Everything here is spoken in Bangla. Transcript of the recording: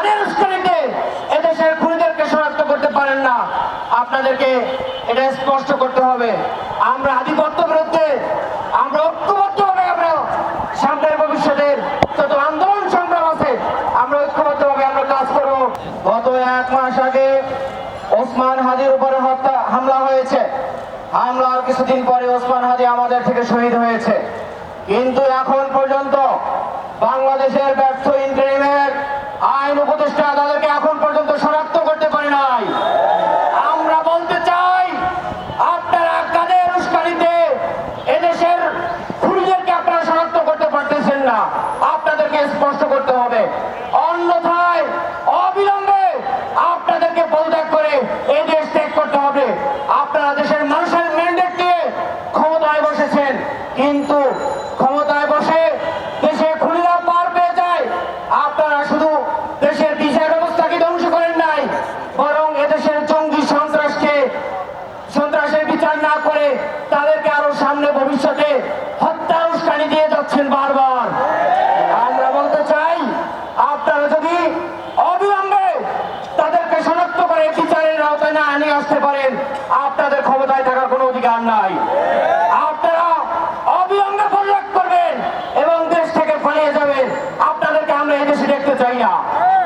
কাদের উস্কানিতে এদেশের খুনিদেরকে শনাক্ত করতে পারেন না, আপনাদেরকে এটা স্পষ্ট করতে হবে। আমরা আধিপত্য বিরুদ্ধে আমরা ঐক্যবদ্ধভাবে আমরা সামনের ভবিষ্যতের যত আন্দোলন সংগ্রাম আছে আমরা ঐক্যবদ্ধভাবে আমরা কাজ করব। গত 1 মাস আগে ওসমান হাদির উপরে হামলা হয়েছে। হামলার কিছুদিন পরে ওসমান হাদি আমাদের থেকে শহীদ হয়েছে, কিন্তু এখন পর্যন্ত বাংলাদেশের ব্যর্থ ইন্টারিমের আইন উপদেষ্টা তাদেরকে এখন পর্যন্ত শনাক্ত করতে পারে নাই। আমরা বলতে চাই, আপনারা কাদের উস্কানিতে এদেশের খুনিদেরকে আপনারা শনাক্ত করতে পারতেছেন না, আপনাদেরকে স্পষ্ট করতে হবে। অন্যথায় অবিলম্বে আপনাদেরকে পদত্যাগ করে এই দেশ ত্যাগ করতে হবে। আপনারা দেশের মানুষের ম্যান্ডেট দিয়ে ক্ষমতায় বসেছেন, কিন্তু ক্ষমতায় বসে দেশে খুনিরা পার পেয়ে যায়। আপনারা শুধু দেশের বিচার ব্যবস্থাকে ধ্বংস করেন নাই, বরং এদেশের জঙ্গি সন্ত্রাসের বিচার না করে তাদেরকে আরো সামনে ভবিষ্যতে হত্যা উস্কানি দিয়ে যাচ্ছেন বারবার। আমরা বলতে চাই, আপনারা যদি অবিলম্বে তাদেরকে শনাক্ত করে বিচারের আওতায় না নিয়ে আসতে পারেন, আপনাদের ক্ষমতায় থাকার কোনো অধিকার নাই। আপনারা অবিলম্বে পদত্যাগ করবেন এবং দেশ থেকে পালিয়ে যাবেন। আপনাদেরকে আমরা এদেশে দেখতে চাই না।